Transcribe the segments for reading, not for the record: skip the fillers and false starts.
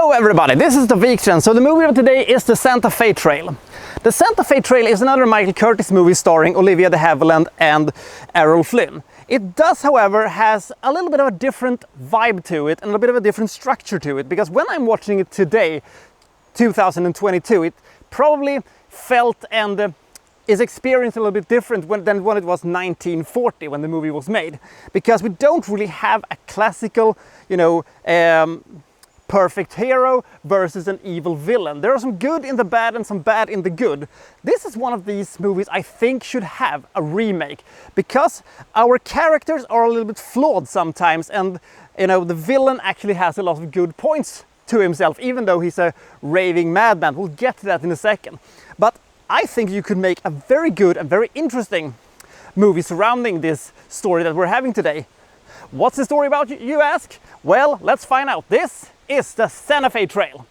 Hello everybody, this is the Wikstrand. So the movie of today is the Santa Fe Trail. The Santa Fe Trail is another Michael Curtiz movie starring Olivia de Havilland and Errol Flynn. It does, however, has a little bit of a different vibe to it and a bit of a different structure to it, because when I'm watching it today, 2022, it probably felt and is experienced a little bit different than when it was 1940 when the movie was made, because we don't really have a classical, perfect hero versus an evil villain. There are some good in the bad and some bad in the good. This is one of these movies I think should have a remake, because our characters are a little bit flawed sometimes, and the villain actually has a lot of good points to himself, even though he's a raving madman. We'll get to that in a second. But I think you could make a very good and very interesting movie surrounding this story that we're having today. What's the story about, you ask? Well, let's find out. This is the Santa Fe Trail.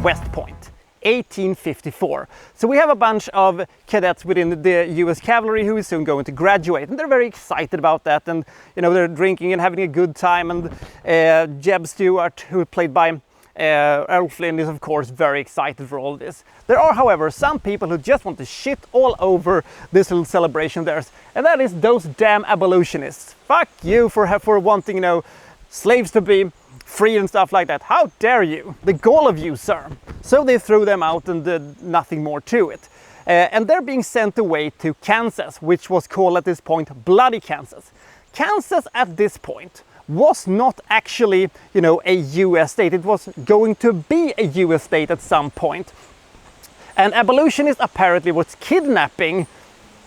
West Point, 1854. So we have a bunch of cadets within the US Cavalry who is soon going to graduate, and they're very excited about that, and they're drinking and having a good time, and Jeb Stewart, who is played by Errol Flynn, is of course very excited for all this. There are, however, some people who just want to shit all over this little celebration of theirs, and that is those damn abolitionists. Fuck you for wanting, slaves to be free and stuff like that. How dare you? The gall of you, sir. So they threw them out and did nothing more to it. And they're being sent away to Kansas, which was called at this point Bloody Kansas. Kansas at this point was not actually, a US state. It was going to be a US state at some point. And abolitionists apparently was kidnapping,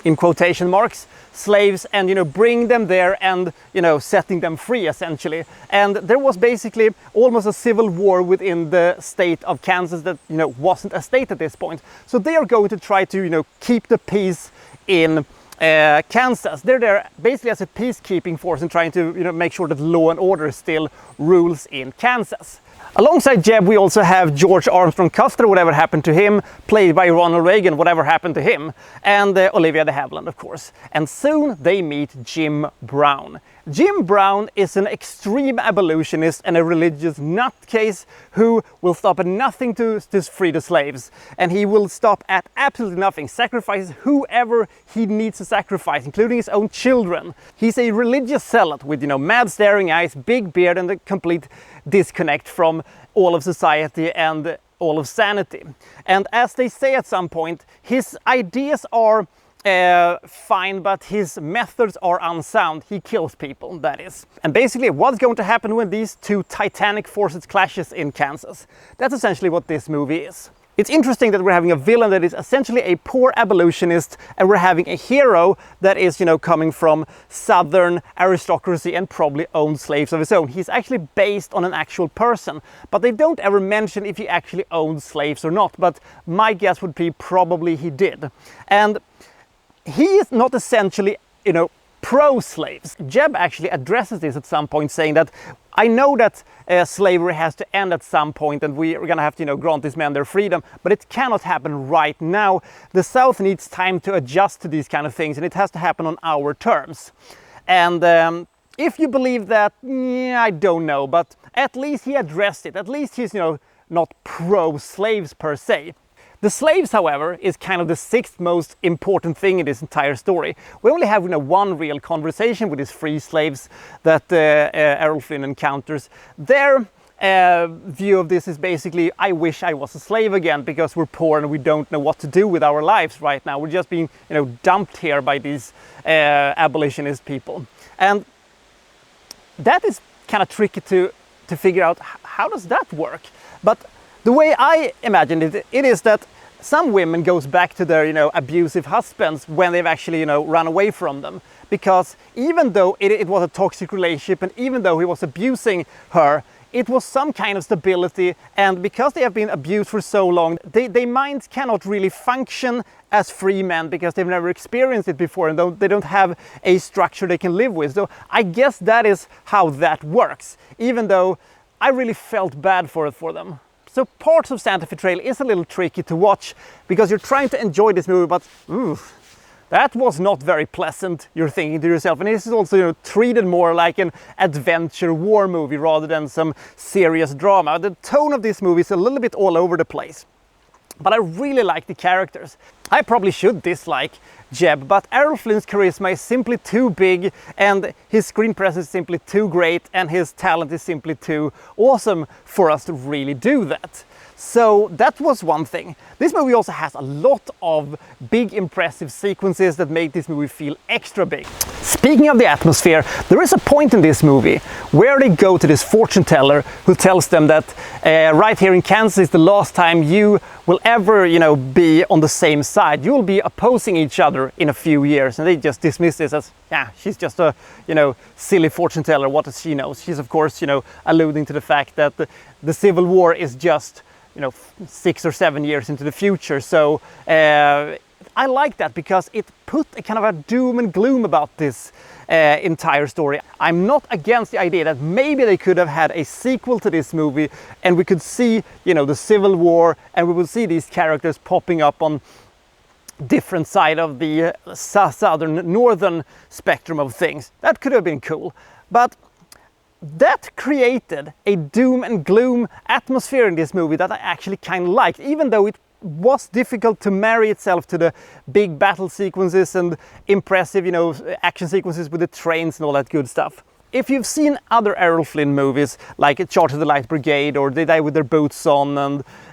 in quotation marks, slaves and bring them there and setting them free essentially. And there was basically almost a civil war within the state of Kansas that wasn't a state at this point. So they are going to try to keep the peace in Kansas. They're there basically as a peacekeeping force and trying to make sure that law and order still rules in Kansas. Alongside Jeb, we also have George Armstrong Custer, whatever happened to him, played by Ronald Reagan, whatever happened to him, and Olivia de Havilland, of course. And soon they meet Jim Brown. Jim Brown is an extreme abolitionist and a religious nutcase who will stop at nothing to free the slaves. And he will stop at absolutely nothing, sacrifices whoever he needs to sacrifice, including his own children. He's a religious zealot with, mad staring eyes, big beard, and a complete disconnect from all of society and all of sanity. And as they say at some point, his ideas are fine, but his methods are unsound. He kills people, that is. And basically, what's going to happen when these two titanic forces clashes in Kansas? That's essentially what this movie is. It's interesting that we're having a villain that is essentially a poor abolitionist, and we're having a hero that is, coming from southern aristocracy and probably owned slaves of his own. He's actually based on an actual person, but they don't ever mention if he actually owned slaves or not. But my guess would be probably he did. And he is not essentially, pro-slaves. Jeb actually addresses this at some point, saying that I know that slavery has to end at some point and we are going to have to, grant these men their freedom, but it cannot happen right now. The South needs time to adjust to these kind of things, and it has to happen on our terms. And if you believe that, I don't know, but at least he addressed it. At least he's, not pro-slaves per se. The slaves, however, is kind of the sixth most important thing in this entire story. We only have one real conversation with these free slaves that Errol Flynn encounters. Their view of this is basically, I wish I was a slave again, because we're poor and we don't know what to do with our lives right now. We're just being dumped here by these abolitionist people. And that is kind of tricky to figure out, how does that work? But the way I imagine it is that some women goes back to their, abusive husbands when they've actually, run away from them. Because even though it was a toxic relationship, and even though he was abusing her, it was some kind of stability, and because they have been abused for so long, their minds cannot really function as free men because they've never experienced it before, and they don't have a structure they can live with. So I guess that is how that works, even though I really felt bad for them. So parts of Santa Fe Trail is a little tricky to watch because you're trying to enjoy this movie, but that was not very pleasant, you're thinking to yourself. And this is also, you know, treated more like an adventure war movie rather than some serious drama. The tone of this movie is a little bit all over the place. But I really like the characters. I probably should dislike Jeb, but Errol Flynn's charisma is simply too big, and his screen presence is simply too great, and his talent is simply too awesome for us to really do that. So that was one thing. This movie also has a lot of big impressive sequences that make this movie feel extra big. Speaking of the atmosphere, there is a point in this movie where they go to this fortune teller who tells them that right here in Kansas is the last time you will ever, you know, be on the same side. You will be opposing each other in a few years, and they just dismiss this as, yeah, she's just a, you know, silly fortune teller. What does she know? She's of course, you know, alluding to the fact that the Civil War is just, you know, 6 or 7 years into the future. So I like that because it put a kind of a doom and gloom about this entire story. I'm not against the idea that maybe they could have had a sequel to this movie and we could see, you know, the Civil War, and we will see these characters popping up on different side of the northern spectrum of things. That could have been cool, but that created a doom and gloom atmosphere in this movie that I actually kind of liked, even though it was difficult to marry itself to the big battle sequences and impressive, you know, action sequences with the trains and all that good stuff. If you've seen other Errol Flynn movies like Charge of the Light Brigade, or They Die With Their Boots On,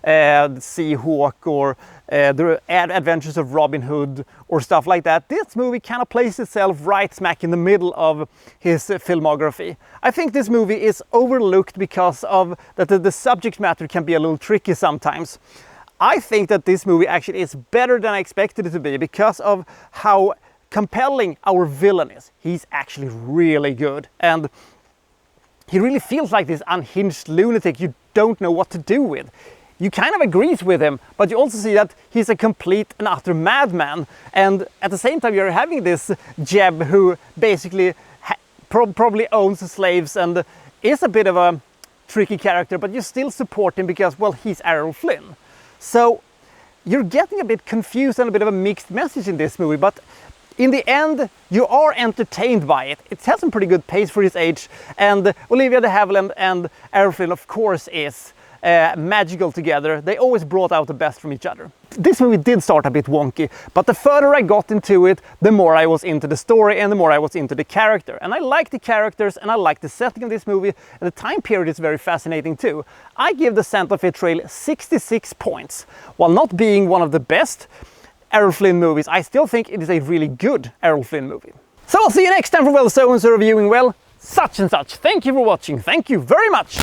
and Seahawk, or The Adventures of Robin Hood, or stuff like that, this movie kind of places itself right smack in the middle of his filmography. I think this movie is overlooked because of that the subject matter can be a little tricky sometimes. I think that this movie actually is better than I expected it to be because of how compelling our villain is. He's actually really good, and he really feels like this unhinged lunatic you don't know what to do with. You kind of agree with him, but you also see that he's a complete and utter madman, and at the same time you're having this Jeb who basically probably owns the slaves and is a bit of a tricky character, but you still support him because, well, he's Errol Flynn. So you're getting a bit confused and a bit of a mixed message in this movie, but in the end, you are entertained by it. It has some pretty good pace for its age, and Olivia de Havilland and Errol Flynn, of course, is magical together. They always brought out the best from each other. This movie did start a bit wonky, but the further I got into it, the more I was into the story and the more I was into the character. And I like the characters, and I like the setting of this movie, and the time period is very fascinating too. I give the Santa Fe Trail 66 points. While not being one of the best Errol Flynn movies, I still think it is a really good Errol Flynn movie. So I'll see you next time for Well So and So reviewing, well, such and such. Thank you for watching. Thank you very much.